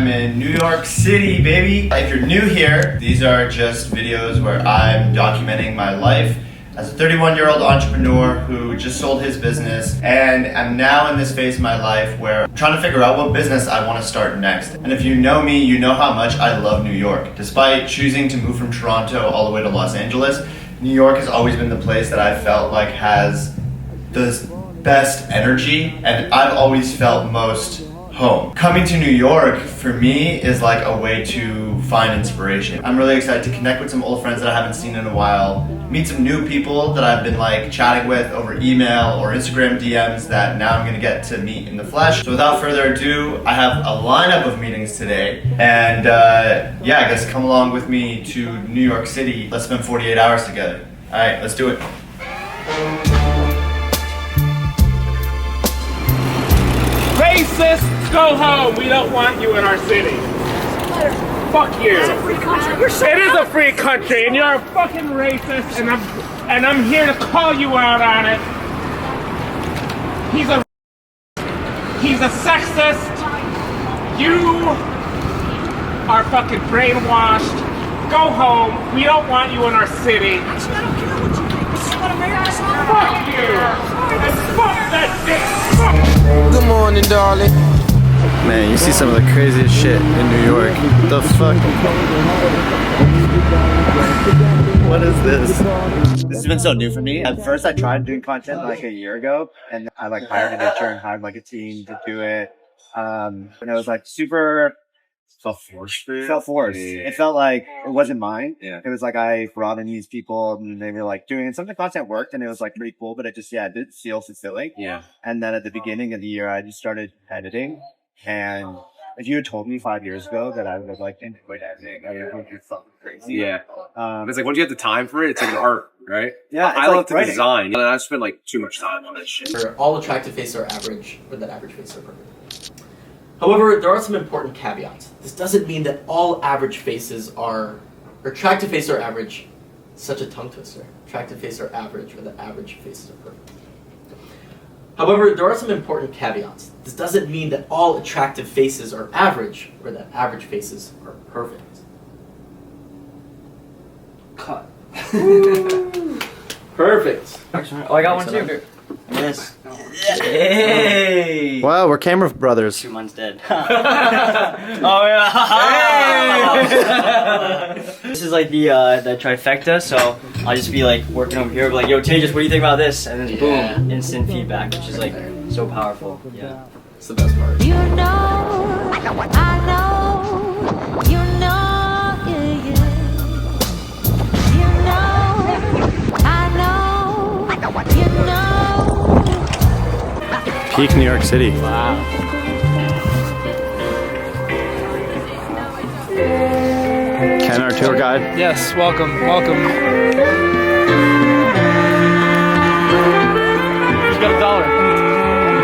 I'm in New York City, baby. If you're new here, these are just videos where I'm documenting my life as a 31-year-old entrepreneur who just sold his business, and I'm now in this phase of my life where I'm trying to figure out what business I want to start next. And if you know me, you know how much I love New York. Despite choosing to move from Toronto all the way to Los Angeles, New York has always been the place that I felt like has the best energy, and I've always felt most home. Coming to New York for me is like a way to find inspiration. I'm really excited to connect with some old friends that I haven't seen in a while, meet some new people that I've been like chatting with over email or Instagram DMs that now I'm gonna get to meet in the flesh. So without further ado, I have a lineup of meetings today, and yeah, I guess come along with me to New York City. Let's spend 48 hours together. All right, let's do it. Racist, go home. We don't want you in our city. Fuck you. It's a free country. It is a free country, and you're a fucking racist, and I'm here to call you out on it. He's a sexist. You are fucking brainwashed. Go home. We don't want you in our city. Actually, I don't care what you think. This is what America's all about. Fuck you. And fuck that dick. Fuck. Good morning, darling. Man, you see some of the craziest shit in New York. The fuck? What is this? This has been so new for me. At first I tried doing content like a year ago, and I like hired an intern, hired like a team to do it. And it was like super self-forced. It felt like it wasn't mine. Yeah. It was like I brought in these people and they were like doing it. Some of the content worked and it was like pretty cool, but it just, it didn't feel fulfilling. Yeah. And then at the beginning of the year, I just started editing. And if you had told me 5 years ago that I would have like enjoyed editing, I would have been something crazy. Yeah. It's like once you have the time for it, it's like an art, right? Yeah. I love to design, and I spend like too much time on this shit. All attractive faces are average, or that average faces are perfect. However, there are some important caveats. This doesn't mean that all average faces are, or attractive faces are average. Such a tongue twister. Attractive faces are average, or that average faces are perfect. However, there are some important caveats. This doesn't mean that all attractive faces are average, or that average faces are perfect. Cut. Perfect. Oh, I got one too. Yes. Hey. Wow, we're camera brothers. 2 months dead. Oh yeah. Hey. This is like the trifecta, so I'll just be like working over here, be like, yo Tejas, what do you think about this? And then boom, instant feedback, which is like so powerful. Yeah. It's the best part. You know, I know, you know, yeah, yeah. You know, I know, you know. Peak New York City. Wow. Ken, our tour guide. Yes, welcome. He's got $1.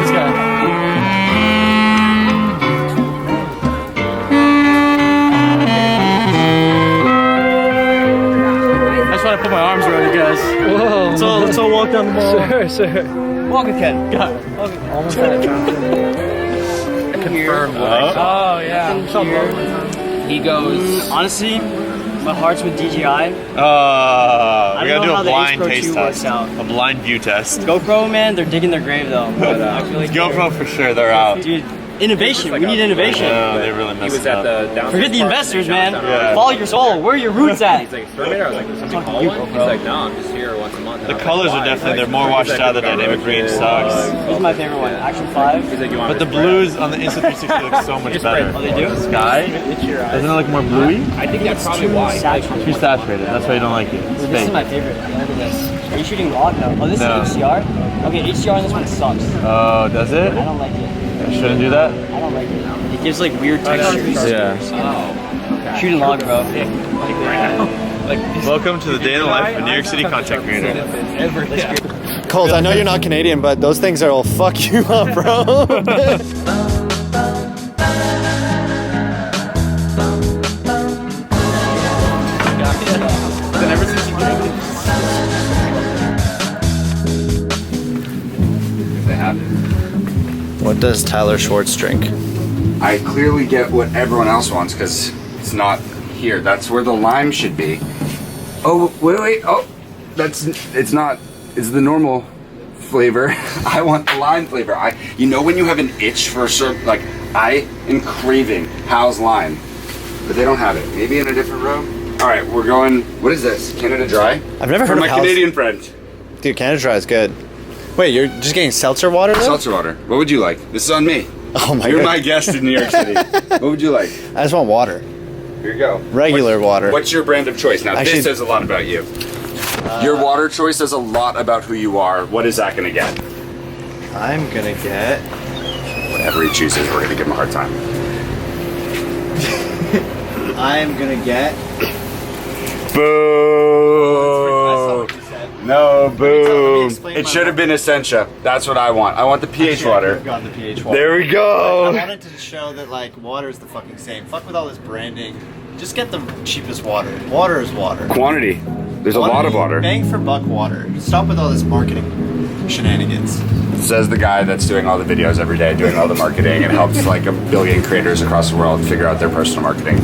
This guy. I just want to put my arms around you guys. Whoa. Let's all walk down the mall. Sure. Walk with Ken. Got it. Almost had it. Confirmed. Oh, yeah. He goes, honestly, my heart's with DJI. We gotta do a blind taste test. A blind view test. GoPro, man, they're digging their grave though. But, I feel like GoPro for sure, they're out. Dude, innovation. We need innovation. No, they really messed up. Forget the investors, man. Follow your soul. Where are your roots at? He's like, Terminator? I was like, something call one? He's like, no, I'm just here once a month. The colors are definitely, they're more washed out. The dynamic range sucks. This is my favorite one. Action 5. But the blues on the Insta360 look so much better. Oh, they do? Sky? Doesn't it look more bluey? I think that's probably why. Too saturated. That's why you don't like it. It's This is fake. my favorite. Look at this. Are you shooting log? No. Oh, this No. is HDR? Okay, HDR on this one sucks. Oh, does it? I don't like it. I shouldn't do that? I don't like it. It gives like weird textures. Yeah. Shooting log, bro. Welcome to the day in the life of a New York City content creator. Colt, I know you're not Canadian, but those things will fuck you up, bro. What does Tyler Schwartz drink? I clearly get what everyone else wants because it's not here. That's where the lime should be. Oh, wait. Oh, it's not. It's the normal flavor. I want the lime flavor. You know when you have an itch for a certain, like, I am craving Hal's lime, but they don't have it. Maybe in a different row? All right, we're going, what is this? Canada Dry? I've never heard of my Hal's. Canadian friend. Dude, Canada Dry is good. Wait, you're just getting seltzer water though? Seltzer water. What would you like? This is on me. Oh my god. You're my guest in New York City. What would you like? I just want water. Here you go. Regular water. What's your brand of choice? Now, Actually, this says a lot about you. Your water choice says a lot about who you are. What is Zach gonna get? I'm gonna get... Whatever he chooses, we're gonna give him a hard time. I'm gonna get... Boo! No, boom. It should have been Essentia. That's what I want. I want the pH water. I've gotten the pH water. There we go. I wanted to show that like water is the fucking same. Fuck with all this branding. Just get the cheapest water. Water is water. Quantity. There's a lot of water. Bang for buck water. Stop with all this marketing shenanigans. Says the guy that's doing all the videos every day, doing all the marketing, and helps like 1 billion creators across the world figure out their personal marketing.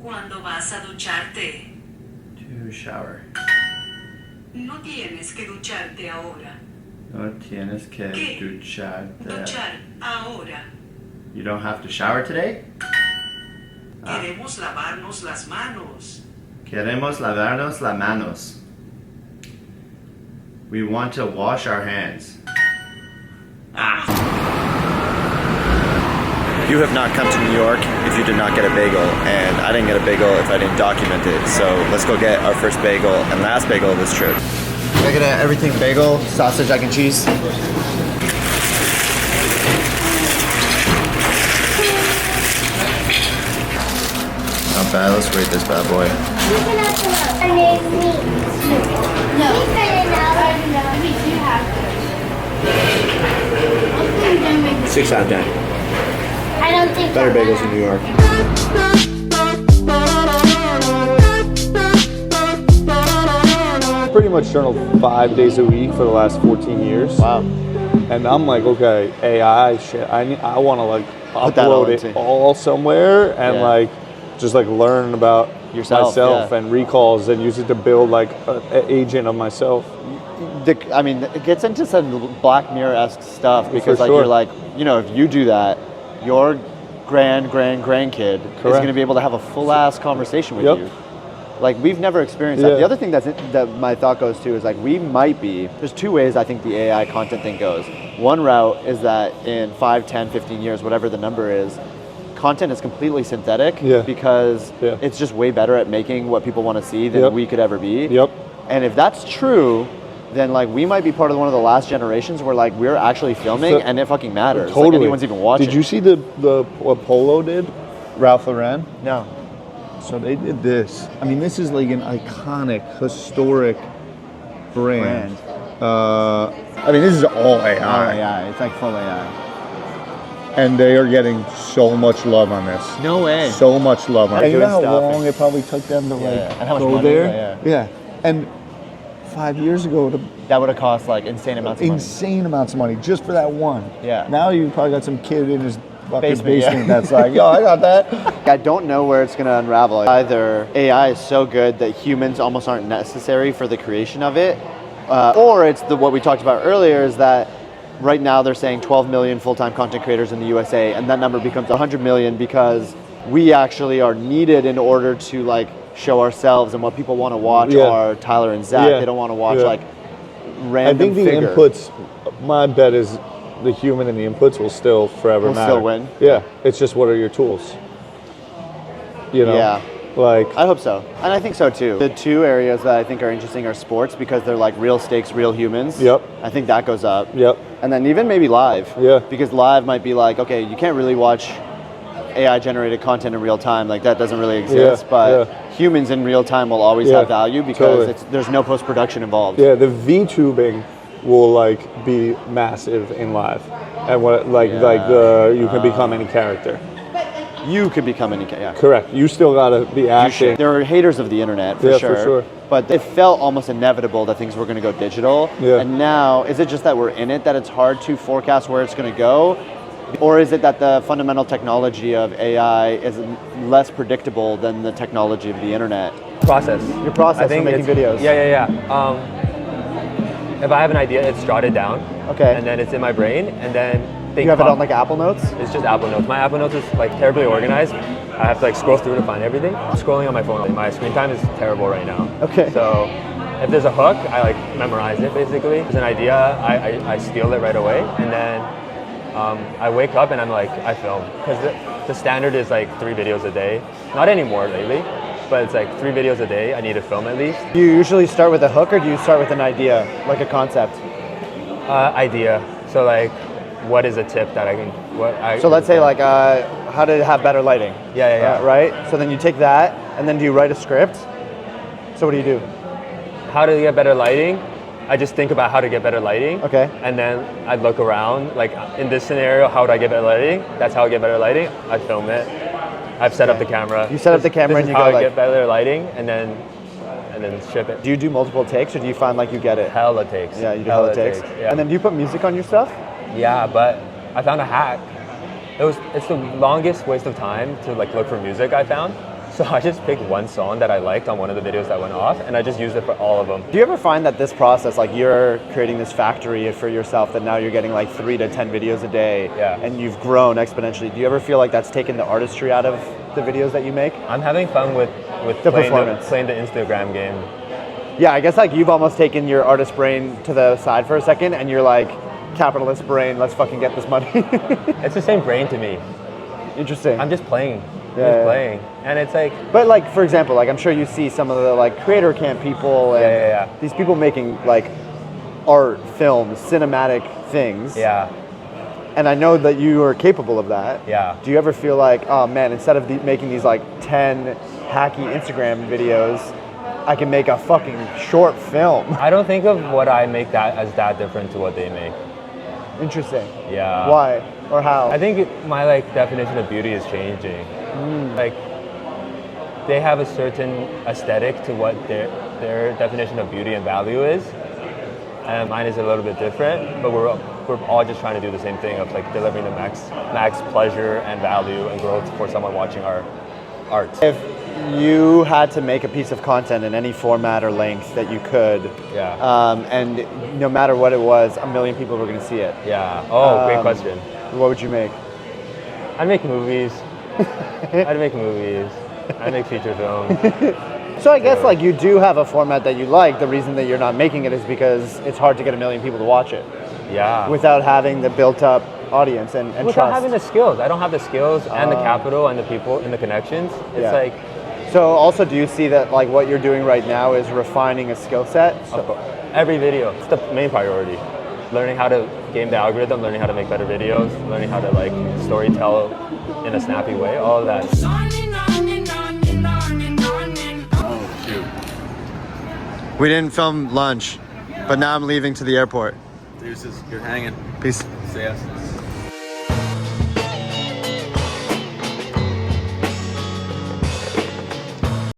¿Cuándo vas a ducharte? To shower. No tienes que ducharte ahora. No tienes que ¿Qué? ducharte. Duchar ahora. You don't have to shower today? Queremos lavarnos las manos. Queremos lavarnos las manos. We want to wash our hands. You have not come to New York if you did not get a bagel, and I didn't get a bagel if I didn't document it. So let's go get our first bagel and last bagel of this trip. I get an everything bagel, sausage, egg, and cheese. Not bad. Let's rate this bad boy. No. 6 out of 10. I don't think Better bagels in New York. Pretty much journaled 5 days a week for the last 14 years. Wow. And I'm like, okay, AI shit. I want to like Put that all upload it into- all somewhere and like just like learn about Yourself, myself yeah. and recalls and use it to build like an agent of myself. I mean, it gets into some Black Mirror-esque stuff because, For like, sure. you're like, you know, if you do that, your grandkid is going to be able to have a full-ass conversation with you. Like, we've never experienced that. Yeah. The other thing that my thought goes to is, like, we might be, there's 2 ways I think the AI content thing goes. One route is that in 5, 10, 15 years, whatever the number is, content is completely synthetic because it's just way better at making what people want to see than we could ever be. And if that's true, then like we might be part of one of the last generations where like we're actually filming and it fucking matters. Totally. Like anyone's even watching. Did you see what Polo did? Ralph Lauren? No. So they did this. I mean, this is like an iconic, historic brand. I mean, this is all AI. All AI. It's like full AI. And they are getting so much love on this. No way. So much love on it. And you doing know how stuff long it probably took them to and how much go money, there? Yeah. And 5 years ago, that would have cost like insane amounts of money. insane amounts of money just for that one. Yeah. Now you probably got some kid in his fucking Basement, basement yeah. that's like, yo, I got that. I don't know where it's going to unravel. Either AI is so good that humans almost aren't necessary for the creation of it, or it's what we talked about earlier is that right now they're saying 12 million full-time content creators in the USA, and that number becomes 100 million because we actually are needed in order to like show ourselves, and what people want to watch are Tyler and Zach. They don't want to watch like random I think the figure. inputs, my bet is the human and the inputs will still forever Will matter. still win? Yeah, it's just what are your tools? You know? Yeah. Like, I hope so. And I think so too. The two areas that I think are interesting are sports because they're like real stakes, real humans. Yep. I think that goes up. Yep. And then even maybe live. Yeah. Because live might be like, okay, you can't really watch AI generated content in real time. Like that doesn't really exist. But humans in real time will always have value because there's no post-production involved. Yeah, the VTubing will like be massive in live. And what you can become any character. You could become any Correct. You still gotta be acting. There are haters of the internet for sure. For sure. But it felt almost inevitable that things were going to go digital. Yeah. And now, is it just that we're in it that it's hard to forecast where it's going to go? Or is it that the fundamental technology of AI is less predictable than the technology of the internet? Process. Your process for making videos. Yeah. If I have an idea, it's jotted down. Okay. And then it's in my brain, and then you have it on like Apple Notes? It's just Apple Notes. My Apple Notes is like terribly organized. I have to like scroll through to find everything. Scrolling on my phone, my screen time is terrible right now. Okay. So if there's a hook, I like memorize it basically. If there's an idea, I steal it right away, and then I wake up and I'm like, I film. Because the standard is like 3 videos a day. Not anymore lately, but it's like 3 videos a day. I need to film at least. Do you usually start with a hook or do you start with an idea, like a concept? Idea. So like, what is a tip that I can, So let's say like, how to have better lighting. Yeah. Right? So then you take that and then do you write a script? So what do you do? How to get better lighting? I just think about how to get better lighting. Okay. And then I look around, like in this scenario, how do I get better lighting? That's how I get better lighting. I film it. I've set up the camera. You set up the camera and you go like... This is how I get better lighting, and then ship it. Do you do multiple takes or do you find like you get it? Hella takes. Yeah, you do hella takes. Yeah. And then do you put music on your stuff? Yeah, but I found a hack. It's the longest waste of time to like look for music I found. So I just picked one song that I liked on one of the videos that went off, and I just used it for all of them. Do you ever find that this process, like you're creating this factory for yourself, that now you're getting like 3 to 10 videos a day, and you've grown exponentially? Do you ever feel like that's taken the artistry out of the videos that you make? I'm having fun with the performance, playing the Instagram game. Yeah, I guess like you've almost taken your artist brain to the side for a second, and you're like, capitalist brain, let's fucking get this money. It's the same brain to me. Interesting. I'm just playing. Playing, and it's like. But like, for example, like I'm sure you see some of the like creator camp people and these people making like art, films, cinematic things. Yeah. And I know that you are capable of that. Yeah. Do you ever feel like, oh man, instead of making these like 10 hacky Instagram videos, I can make a fucking short film? I don't think of what I make as that different to what they make. Interesting. Yeah. Why or how? I think my like definition of beauty is changing. Like they have a certain aesthetic to what their definition of beauty and value is, and mine is a little bit different. But we're all just trying to do the same thing of like delivering the max pleasure and value and growth for someone watching our art. If you had to make a piece of content in any format or length that you could, and no matter what it was, 1 million people were going to see it. Yeah. Oh, great question. What would you make? I'd make movies. I'd make feature films. So I guess like you do have a format that you like. The reason that you're not making it is because it's hard to get 1 million people to watch it. Yeah. Without having the built-up audience and without trust. having the skills. I don't have the skills and the capital and the people and the connections. It's like. So also, do you see that like what you're doing right now is refining a skill set? Every video. It's the main priority. Learning how to game the algorithm, learning how to make better videos, learning how to like story tell in a snappy way, all of that. Oh, shoot. We didn't film lunch, but now I'm leaving to the airport. Deuces, you're hanging. Peace. See ya.